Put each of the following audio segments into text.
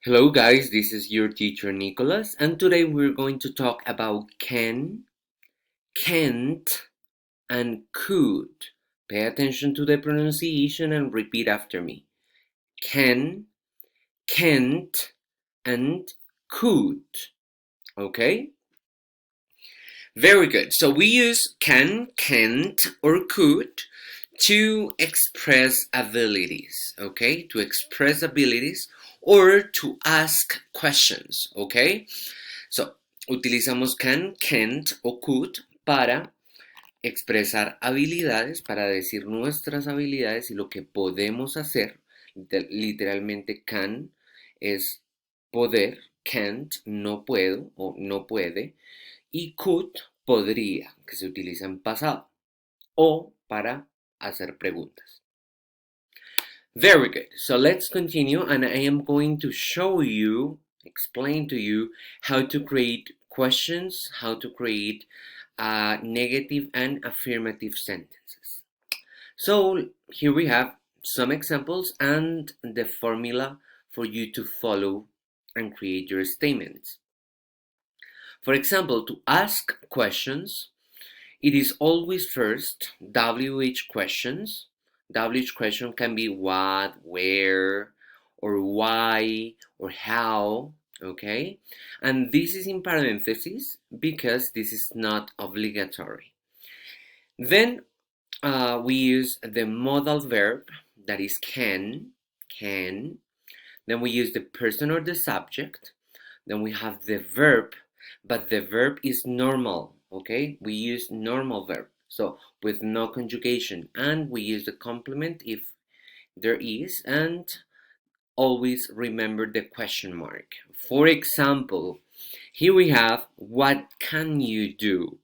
Hello guys, this is your teacher Nicholas, and today we're going to talk about can, can't, and could. Pay attention to the pronunciation and repeat after me. Can, can't, and could. Okay? Very good. So we use can, can't, or could to express abilities, okay? To express abilities or to ask questions, okay? So, utilizamos can, can't o could para expresar habilidades, para decir nuestras habilidades y lo que podemos hacer. Literalmente can es poder, can't no puedo o no puede, y could podría, que se utiliza en pasado, o para hacer preguntas. Very good. So let's continue, and I am going to show you, explain to you how to create questions, how to create negative and affirmative sentences. So here we have some examples and the formula for you to follow and create your statements. For example, to ask questions, it is always first WH questions. WH question can be what, where, or why, or how, okay? And this is in parentheses because this is not obligatory. Then we use the modal verb, that is can. Then we use the person or the subject. Then we have the verb, but the verb is normal, okay? We use normal verb, so with no conjugation, and we use the complement if there is, and always remember the question mark. For example, here we have what can you do?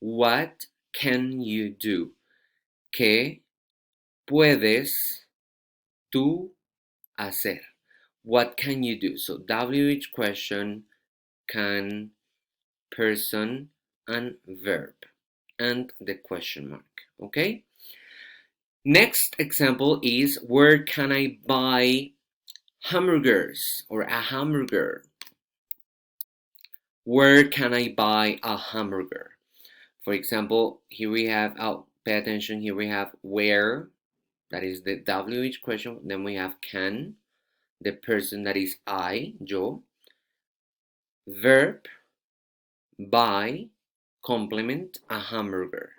What can you do? ¿Qué puedes tú hacer? What can you do? So WH question, can, person, and verb, and the question mark, okay? Next example is where can I buy hamburgers or a hamburger? Where can I buy a hamburger? For example, here we have, pay attention, here we have where, that is the WH question, then we have can, the person, that is I, yo, verb, buy, complement, a hamburger.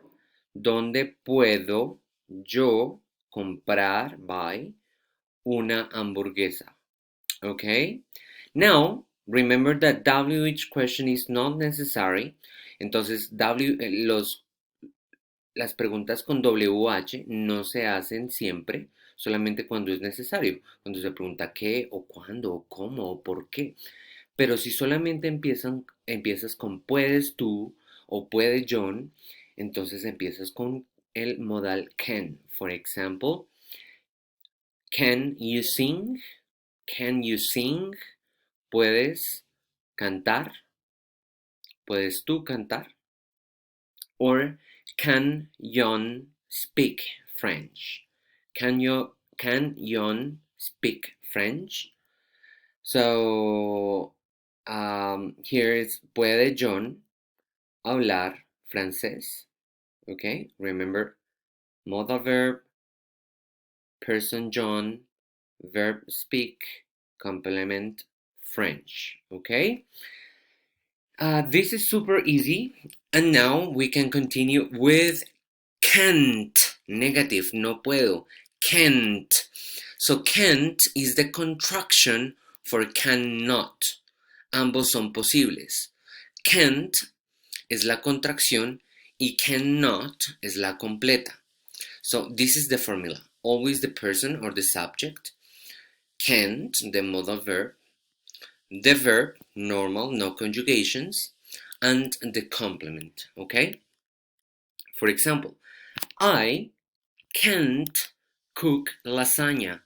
¿Dónde puedo yo comprar, buy, una hamburguesa? Okay? Now, remember that WH question is not necessary. Entonces, las preguntas con WH no se hacen siempre, solamente cuando es necesario. Cuando se pregunta qué, o cuándo, o cómo, o por qué. Pero si solamente empiezas con puedes tú o puede John, entonces empiezas con el modal can. For example, can you sing? Can you sing? ¿Puedes cantar? ¿Puedes tú cantar? Or can John speak French? Can John speak French? So here is puede John hablar francés. Okay, remember modal verb, person John, verb speak, complement French. Okay, this is super easy, and now we can continue with can't. Negative, no puedo. Can't. So can't is the contraction for cannot. Ambos son posibles. Can't es la contracción y cannot es la completa. So this is the formula. Always the person or the subject. Can't, the modal verb. The verb, normal, no conjugations. And the complement, okay? For example, I can't cook lasagna.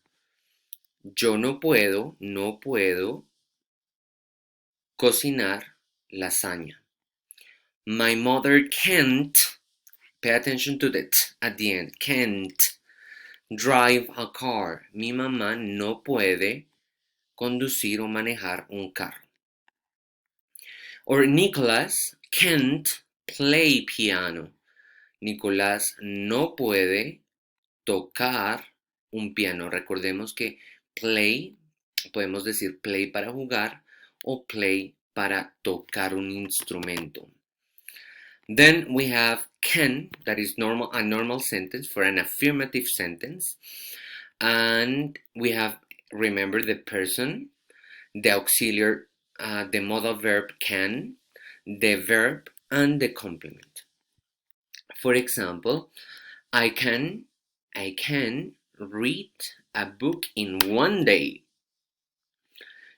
Yo no puedo cocinar lasaña. My mother can't, pay attention to the t at the end, can't drive a car. Mi mamá no puede conducir o manejar un carro. Or Nicholas can't play piano. Nicolás no puede tocar un piano. Recordemos que play, podemos decir play para jugar o play para tocar un instrumento. Then we have can, that is a normal sentence for an affirmative sentence. And we have, remember, the person, the auxiliary, the modal verb can, the verb, and the complement. For example, I can read a book in one day.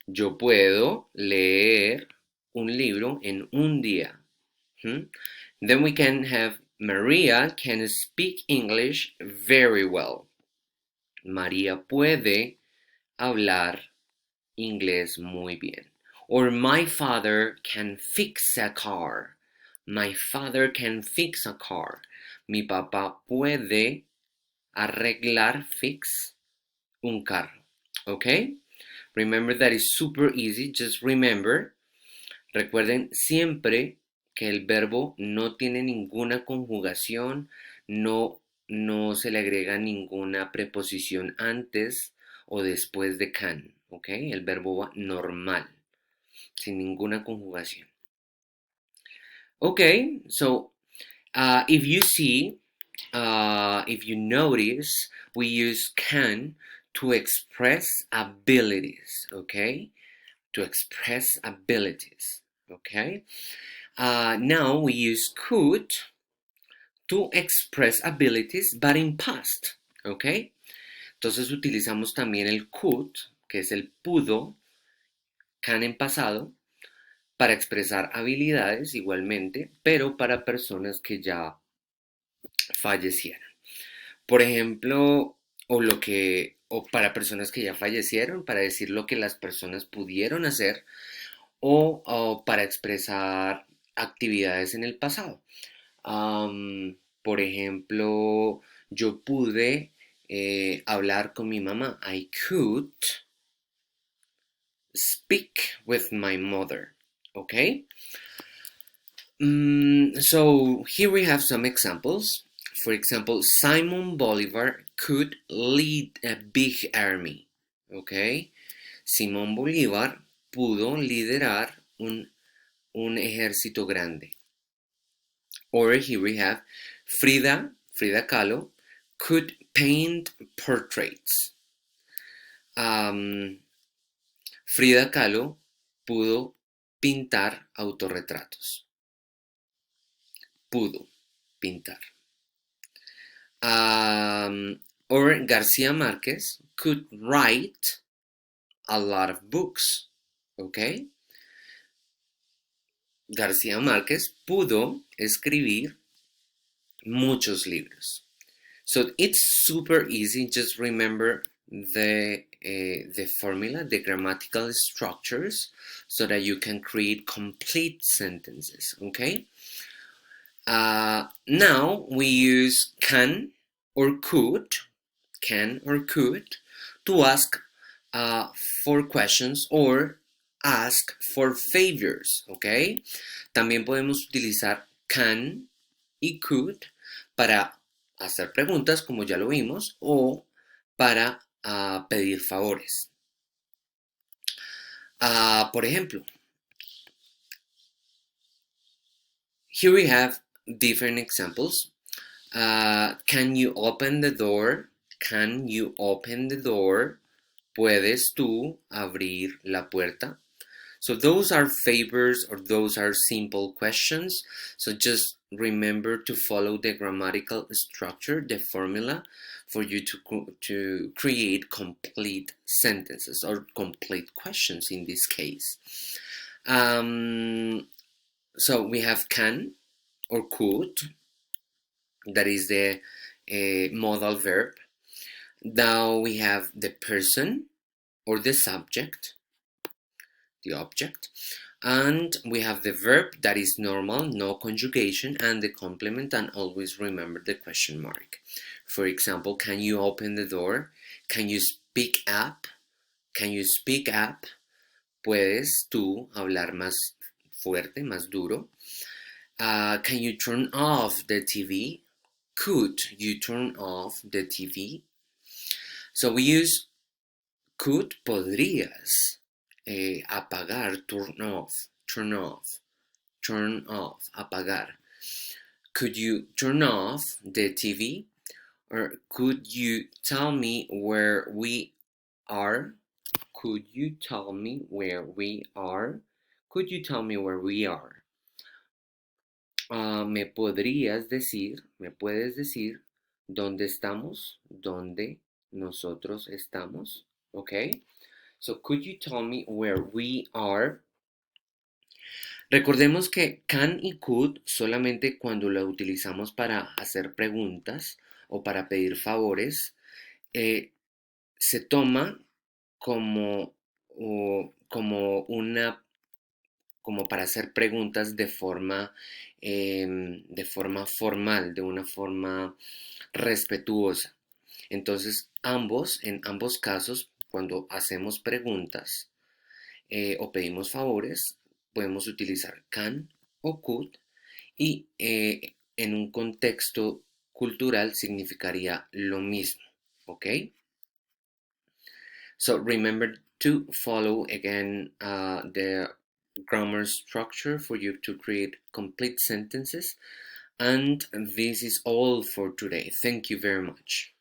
Yo puedo leer un libro en un día. Then we can have Maria can speak English very well. María puede hablar inglés muy bien. Or my father can fix a car. My father can fix a car. Mi papá puede arreglar, fix, un carro. Okay? Remember that is super easy. Just remember. Recuerden siempre que el verbo no tiene ninguna conjugación, no se le agrega ninguna preposición antes o después de can, ¿ok? El verbo va normal, sin ninguna conjugación. Okay, so if you see, if you notice, we use can to express abilities, okay? To express abilities, okay? Now we use could to express abilities, but in past, okay? Entonces utilizamos también el could, que es el pudo, can en pasado, para expresar habilidades igualmente, pero para personas que ya fallecieron. Por ejemplo, o para personas que ya fallecieron, para decir lo que las personas pudieron hacer, o para expresar actividades en el pasado. Por ejemplo, yo pude hablar con mi mamá. I could speak with my mother. Okay? So here we have some examples. For example, Simon Bolivar could lead a big army. Okay? Simón Bolívar pudo liderar un ejército grande. Or here we have Frida Kahlo could paint portraits. Frida Kahlo pudo pintar autorretratos. Pudo pintar. Or García Márquez could write a lot of books. Okay? García Márquez pudo escribir muchos libros. So it's super easy. Just remember the formula, the grammatical structures, so that you can create complete sentences. Okay. Now we use can or could to ask for questions or ask for favors. Okay. También podemos utilizar can y could para hacer preguntas, como ya lo vimos, o para pedir favores. Por ejemplo, here we have different examples. Can you open the door? Can you open the door? ¿Puedes tú abrir la puerta? So those are favors or those are simple questions. So just remember to follow the grammatical structure, the formula, for you to create complete sentences or complete questions in this case. So we have can or could, that is the modal verb. Now we have the person or the subject, the object, and we have the verb that is normal, no conjugation, and the complement, and always remember the question mark. For example, can you open the door? Can you speak up? Can you speak up? ¿Puedes tú hablar más fuerte, más duro? Can you turn off the TV? Could you turn off the TV? So we use could, podrías. Apagar, turn off, apagar. Could you turn off the TV? Or could you tell me where we are? Could you tell me where we are? Could you tell me where we are? ¿Me puedes decir dónde estamos? ¿Dónde nosotros estamos? Okay. So, could you tell me where we are? Recordemos que can y could solamente cuando lo utilizamos para hacer preguntas o para pedir favores, se toma como, como para hacer preguntas de forma formal, de una forma respetuosa. Entonces, en ambos casos, cuando hacemos preguntas o pedimos favores, podemos utilizar can o could y en un contexto cultural significaría lo mismo, ¿ok? So remember to follow again the grammar structure for you to create complete sentences. And this is all for today. Thank you very much.